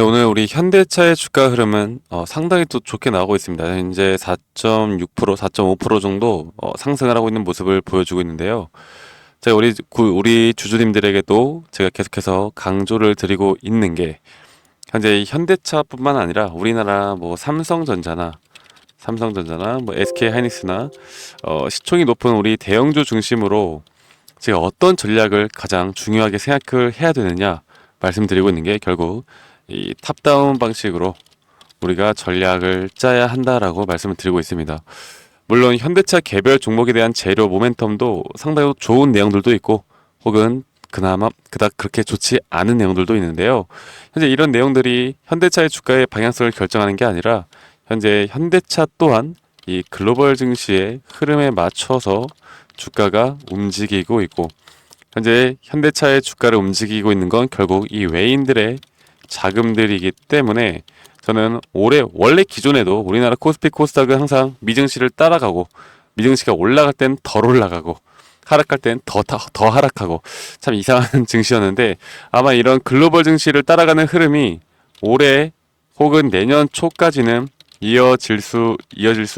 네, 오늘 우리 현대차의 주가 흐름은 상당히 또 좋게 나오고 있습니다. 현재 4.6%, 4.5% 정도 상승을 하고 있는 모습을 보여주고 있는데요. 제가 우리 주주님들에게도 제가 계속해서 강조를 드리고 있는 게 현재 현대차뿐만 아니라 우리나라 뭐 삼성전자나 뭐 SK하이닉스나 시총이 높은 우리 대형주 중심으로 제가 어떤 전략을 가장 중요하게 생각을 해야 되느냐 말씀드리고 있는 게 결국 이 탑다운 방식으로 우리가 전략을 짜야 한다라고 말씀을 드리고 있습니다. 물론 현대차 개별 종목에 대한 재료 모멘텀도 상당히 좋은 내용들도 있고 혹은 그나마 그닥 그렇게 좋지 않은 내용들도 있는데요. 현재 이런 내용들이 현대차의 주가의 방향성을 결정하는 게 아니라 현재 현대차 또한 이 글로벌 증시의 흐름에 맞춰서 주가가 움직이고 있고 현재 현대차의 주가를 움직이고 있는 건 결국 이 외인들의 자금들이기 때문에 저는 원래 기존에도 우리나라 코스피 코스닥은 항상 미증시를 따라가고 미증시가 올라갈 땐 덜 올라가고 하락할 땐 더 하락하고 참 이상한 증시였는데 아마 이런 글로벌 증시를 따라가는 흐름이 올해 혹은 내년 초까지는 이어질 수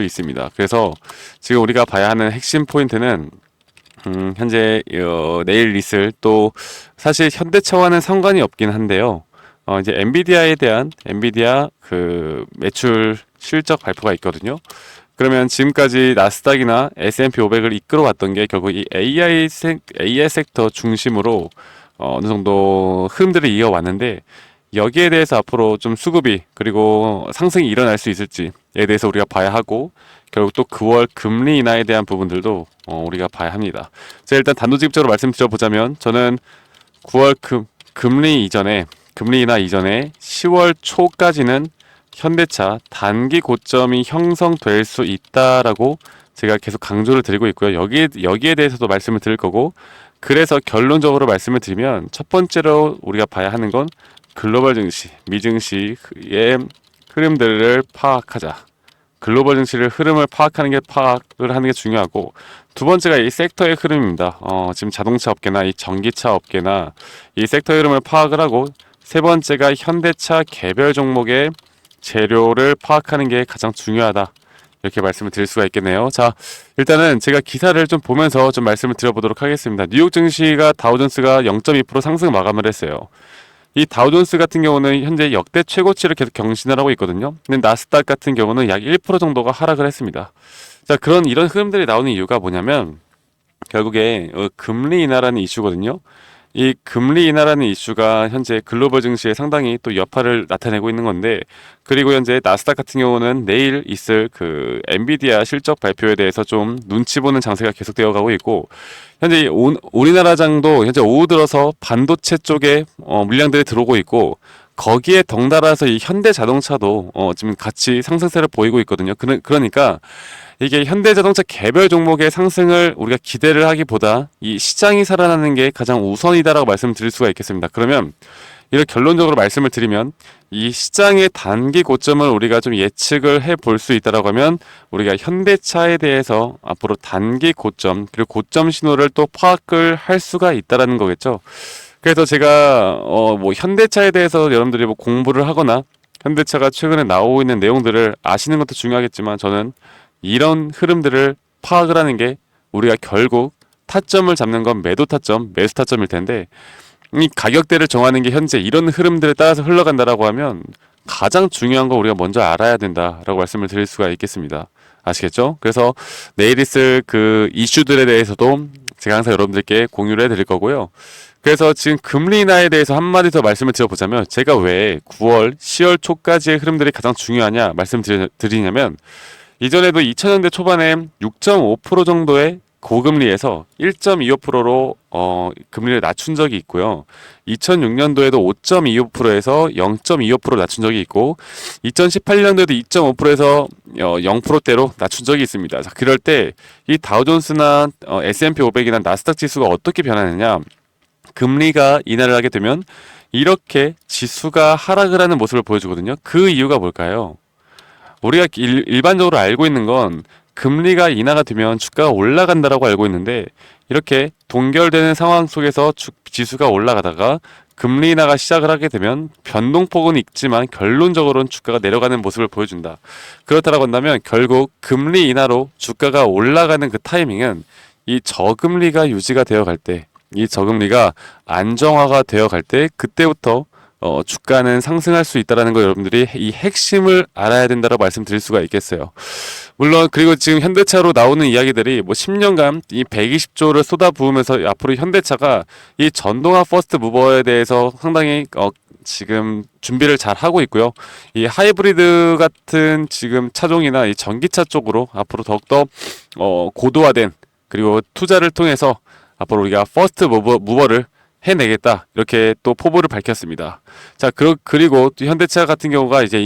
있습니다. 그래서 지금 우리가 봐야 하는 핵심 포인트는 현재 내일 있을 또 사실 현대차와는 상관이 없긴 한데요. 이제 엔비디아 그 매출 실적 발표가 있거든요. 그러면 지금까지 나스닥이나 S&P 500을 이끌어왔던 게 결국 이 AI 섹터 중심으로 어느 정도 흐름들을 이어왔는데 여기에 대해서 앞으로 좀 수급이 그리고 상승이 일어날 수 있을지에 대해서 우리가 봐야 하고 결국 또 9월 금리 인하에 대한 부분들도 우리가 봐야 합니다. 자, 일단 단도직입적으로 말씀드려보자면 저는 9월 금리 인하 이전에 10월 초까지는 현대차 단기 고점이 형성될 수 있다라고 제가 계속 강조를 드리고 있고요. 여기에 대해서도 말씀을 드릴 거고 그래서 결론적으로 말씀을 드리면 첫 번째로 우리가 봐야 하는 건 글로벌 증시, 미증시의 흐름들을 파악하자. 글로벌 증시를 흐름을 파악을 하는 게 중요하고 두 번째가 이 섹터의 흐름입니다. 지금 자동차 업계나 이 전기차 업계나 이 섹터의 흐름을 파악을 하고 세 번째가 현대차 개별 종목의 재료를 파악하는 게 가장 중요하다. 이렇게 말씀을 드릴 수가 있겠네요. 자, 일단은 제가 기사를 좀 보면서 좀 말씀을 드려보도록 하겠습니다. 뉴욕 증시가 다우존스가 0.2% 상승 마감을 했어요. 이 다우존스 같은 경우는 현재 역대 최고치를 계속 경신을 하고 있거든요. 근데 나스닥 같은 경우는 약 1% 정도가 하락을 했습니다. 자, 이런 흐름들이 나오는 이유가 뭐냐면 결국에 금리 인하라는 이슈거든요. 이 금리 인하라는 이슈가 현재 글로벌 증시에 상당히 또 여파를 나타내고 있는 건데 그리고 현재 나스닥 같은 경우는 내일 있을 그 엔비디아 실적 발표에 대해서 좀 눈치 보는 장세가 계속되어 가고 있고 현재 우리나라 장도 현재 오후 들어서 반도체 쪽에 물량들이 들어오고 있고 거기에 덩달아서 이 현대 자동차도 지금 같이 상승세를 보이고 있거든요. 그러니까 이게 현대자동차 개별 종목의 상승을 우리가 기대를 하기보다 이 시장이 살아나는 게 가장 우선이다라고 말씀드릴 수가 있겠습니다. 그러면 이렇게 결론적으로 말씀을 드리면 이 시장의 단기 고점을 우리가 좀 예측을 해 볼 수 있다라고 하면 우리가 현대차에 대해서 앞으로 단기 고점 그리고 고점 신호를 또 파악을 할 수가 있다라는 거겠죠. 그래서 제가 뭐 현대차에 대해서 여러분들이 뭐 공부를 하거나 현대차가 최근에 나오고 있는 내용들을 아시는 것도 중요하겠지만 저는 이런 흐름들을 파악을 하는 게 우리가 결국 타점을 잡는 건 매도 타점, 매수 타점일 텐데 이 가격대를 정하는 게 현재 이런 흐름들에 따라서 흘러간다라고 하면 가장 중요한 거 우리가 먼저 알아야 된다라고 말씀을 드릴 수가 있겠습니다. 아시겠죠? 그래서 내일 있을 그 이슈들에 대해서도 제가 항상 여러분들께 공유를 해드릴 거고요. 그래서 지금 금리 인하에 대해서 한마디 더 말씀을 드려보자면 제가 왜 9월, 10월 초까지의 흐름들이 가장 중요하냐 말씀드리냐면 이전에도 2000년대 초반에 6.5% 정도의 고금리에서 1.25%로 금리를 낮춘 적이 있고요. 2006년도에도 5.25%에서 0.25% 낮춘 적이 있고 2018년도에도 2.5%에서 0%대로 낮춘 적이 있습니다. 자, 그럴 때 이 다우존스나 S&P 500이나 나스닥 지수가 어떻게 변하느냐? 금리가 인하를 하게 되면 이렇게 지수가 하락을 하는 모습을 보여주거든요. 그 이유가 뭘까요? 우리가 일반적으로 알고 있는 건 금리가 인하가 되면 주가가 올라간다라고 알고 있는데 이렇게 동결되는 상황 속에서 지수가 올라가다가 금리 인하가 시작을 하게 되면 변동폭은 있지만 결론적으로는 주가가 내려가는 모습을 보여준다. 그렇다고 한다면 결국 금리 인하로 주가가 올라가는 그 타이밍은 이 저금리가 유지가 되어 갈 때, 이 저금리가 안정화가 되어 갈 때 그때부터 주가는 상승할 수 있다라는 거 여러분들이 이 핵심을 알아야 된다라고 말씀드릴 수가 있겠어요. 물론 그리고 지금 현대차로 나오는 이야기들이 뭐 10년간 이 120조를 쏟아부으면서 앞으로 현대차가 이 전동화 퍼스트 무버에 대해서 상당히 지금 준비를 잘 하고 있고요. 이 하이브리드 같은 지금 차종이나 이 전기차 쪽으로 앞으로 더욱더 고도화된 그리고 투자를 통해서 앞으로 우리가 퍼스트 무버를 해내겠다 이렇게 또 포부를 밝혔습니다. 자 그리고 또 현대차 같은 경우가 이제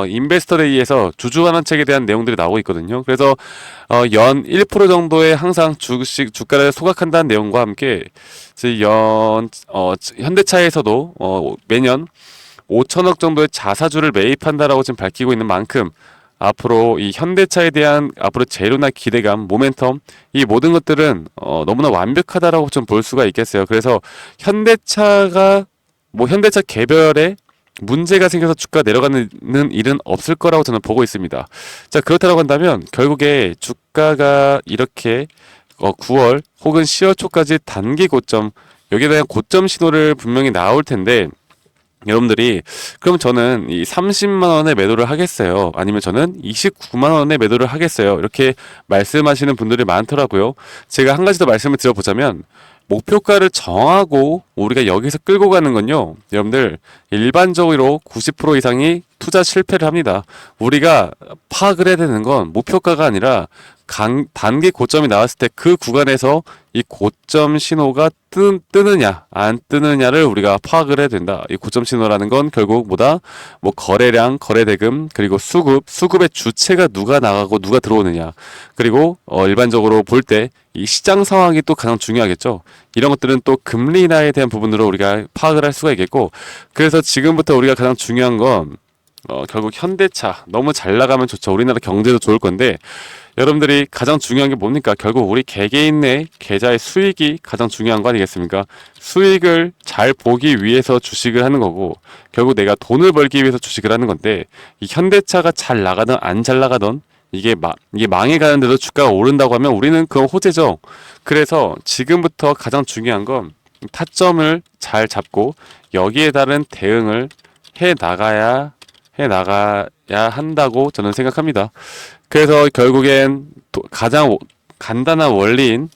인베스터데이에서 주주환원책에 대한 내용들이 나오고 있거든요. 그래서 연 1% 정도의 항상 주가를 소각한다는 내용과 함께 현대차에서도 매년 5천억 정도의 자사주를 매입한다라고 지금 밝히고 있는 만큼 앞으로 이 현대차에 대한 앞으로 재료나 기대감, 모멘텀 이 모든 것들은 너무나 완벽하다라고 좀 볼 수가 있겠어요. 그래서 현대차 개별에 문제가 생겨서 주가 내려가는 일은 없을 거라고 저는 보고 있습니다. 자, 그렇다고 한다면 결국에 주가가 이렇게 9월 혹은 10월 초까지 단기 고점 여기에 대한 고점 신호를 분명히 나올 텐데 여러분들이 그럼 저는 이 30만 원에 매도를 하겠어요? 아니면 저는 29만 원에 매도를 하겠어요? 이렇게 말씀하시는 분들이 많더라고요. 제가 한 가지 더 말씀을 드려보자면 목표가를 정하고 우리가 여기서 끌고 가는 건요. 여러분들 일반적으로 90% 이상이 투자 실패를 합니다. 우리가 파악을 해야 되는 건 목표가가 아니라 단기 고점이 나왔을 때 그 구간에서 이 고점 신호가 뜨느냐 안 뜨느냐를 우리가 파악을 해야 된다. 이 고점 신호라는 건 결국 뭐다? 뭐 거래량, 거래대금, 그리고 수급의 주체가 누가 나가고 누가 들어오느냐. 그리고 일반적으로 볼 때 이 시장 상황이 또 가장 중요하겠죠. 이런 것들은 또 금리 인하에 대한 부분으로 우리가 파악을 할 수가 있겠고, 그래서 지금부터 우리가 가장 중요한 건 결국 현대차 너무 잘 나가면 좋죠. 우리나라 경제도 좋을 건데 여러분들이 가장 중요한 게 뭡니까? 결국 우리 개개인의 계좌의 수익이 가장 중요한 거 아니겠습니까? 수익을 잘 보기 위해서 주식을 하는 거고 결국 내가 돈을 벌기 위해서 주식을 하는 건데 이 현대차가 잘 나가든 안 잘 나가든 이게 망해가는데도 주가가 오른다고 하면 우리는 그건 호재죠. 그래서 지금부터 가장 중요한 건 타점을 잘 잡고 여기에 따른 대응을 해 나가야 한다고 저는 생각합니다. 그래서 결국엔 가장 간단한 원리인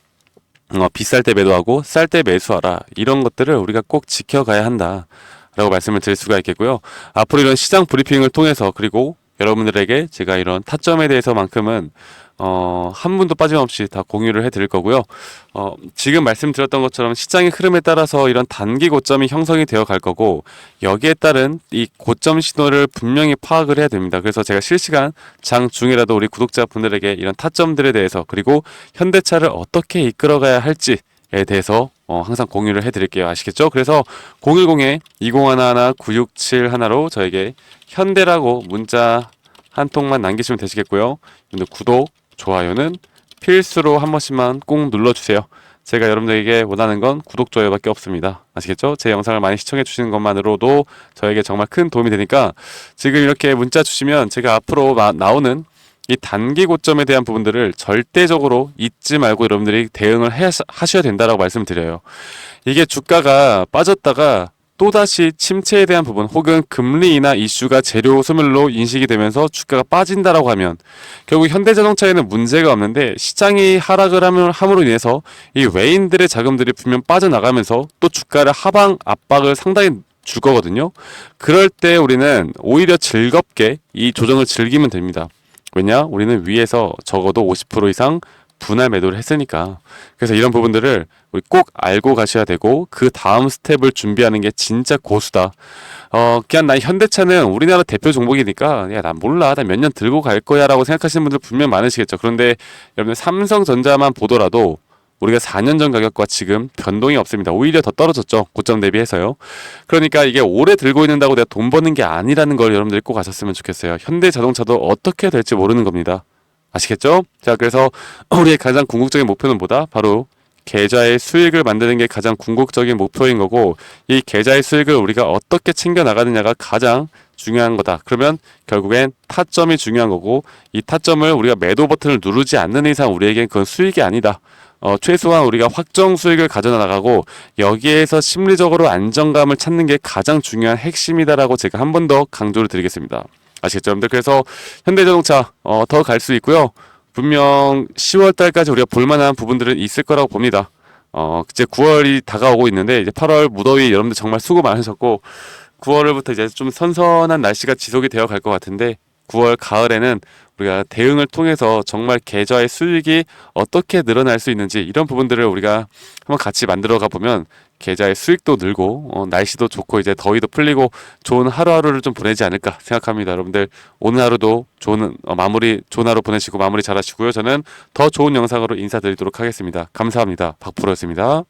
비쌀 때 매도하고 쌀 때 매수하라 이런 것들을 우리가 꼭 지켜가야 한다라고 말씀을 드릴 수가 있겠고요. 앞으로 이런 시장 브리핑을 통해서 그리고 여러분들에게 제가 이런 타점에 대해서만큼은 한 분도 빠짐없이 다 공유를 해드릴 거고요. 지금 말씀드렸던 것처럼 시장의 흐름에 따라서 이런 단기 고점이 형성이 되어 갈 거고 여기에 따른 이 고점 신호를 분명히 파악을 해야 됩니다. 그래서 제가 실시간 장 중이라도 우리 구독자분들에게 이런 타점들에 대해서 그리고 현대차를 어떻게 이끌어가야 할지에 대해서 항상 공유를 해드릴게요. 아시겠죠? 그래서 010-2011-9671로 저에게 현대라고 문자 한 통만 남기시면 되시겠고요. 여러분들 구독, 좋아요는 필수로 한 번씩만 꼭 눌러주세요. 제가 여러분들에게 원하는 건 구독, 좋아요밖에 없습니다. 아시겠죠? 제 영상을 많이 시청해 주시는 것만으로도 저에게 정말 큰 도움이 되니까 지금 이렇게 문자 주시면 제가 앞으로 나오는 이 단기 고점에 대한 부분들을 절대적으로 잊지 말고 여러분들이 대응을 하셔야 된다라고 말씀드려요. 이게 주가가 빠졌다가 또다시 침체에 대한 부분 혹은 금리 인하 이슈가 재료 소멸로 인식이 되면서 주가가 빠진다라고 하면 결국 현대자동차에는 문제가 없는데 시장이 하락을 함으로 인해서 이 외인들의 자금들이 분명 빠져나가면서 또 주가를 하방 압박을 상당히 줄 거거든요. 그럴 때 우리는 오히려 즐겁게 이 조정을 즐기면 됩니다. 왜냐? 우리는 위에서 적어도 50% 이상 분할 매도를 했으니까. 그래서 이런 부분들을 우리 꼭 알고 가셔야 되고 그 다음 스텝을 준비하는 게 진짜 고수다. 그냥 난 현대차는 우리나라 대표 종목이니까 야, 난 몰라. 난 몇 년 들고 갈 거야 라고 생각하시는 분들 분명 많으시겠죠. 그런데 여러분들 삼성전자만 보더라도 우리가 4년 전 가격과 지금 변동이 없습니다. 오히려 더 떨어졌죠. 고점 대비해서요. 그러니까 이게 오래 들고 있는다고 내가 돈 버는 게 아니라는 걸 여러분들이 꼭 아셨으면 좋겠어요. 현대자동차도 어떻게 될지 모르는 겁니다. 아시겠죠? 자, 그래서 우리의 가장 궁극적인 목표는 뭐다? 바로 계좌의 수익을 만드는 게 가장 궁극적인 목표인 거고, 이 계좌의 수익을 우리가 어떻게 챙겨 나가느냐가 가장 중요한 거다. 그러면 결국엔 타점이 중요한 거고, 이 타점을 우리가 매도 버튼을 누르지 않는 이상 우리에겐 그건 수익이 아니다. 최소한 우리가 확정 수익을 가져나가고 여기에서 심리적으로 안정감을 찾는 게 가장 중요한 핵심이다라고 제가 한 번 더 강조를 드리겠습니다. 아시겠죠, 여러분들? 그래서 현대자동차 더 갈 수 있고요. 분명 10월 달까지 우리가 볼만한 부분들은 있을 거라고 봅니다. 이제 9월이 다가오고 있는데 이제 8월 무더위 여러분들 정말 수고 많으셨고 9월부터 이제 좀 선선한 날씨가 지속이 되어 갈 것 같은데 9월 가을에는 우리가 대응을 통해서 정말 계좌의 수익이 어떻게 늘어날 수 있는지 이런 부분들을 우리가 한번 같이 만들어 가보면 계좌의 수익도 늘고 날씨도 좋고 이제 더위도 풀리고 좋은 하루하루를 좀 보내지 않을까 생각합니다. 여러분들 오늘 하루도 좋은 좋은 하루 보내시고 마무리 잘 하시고요. 저는 더 좋은 영상으로 인사드리도록 하겠습니다. 감사합니다. 박프로였습니다.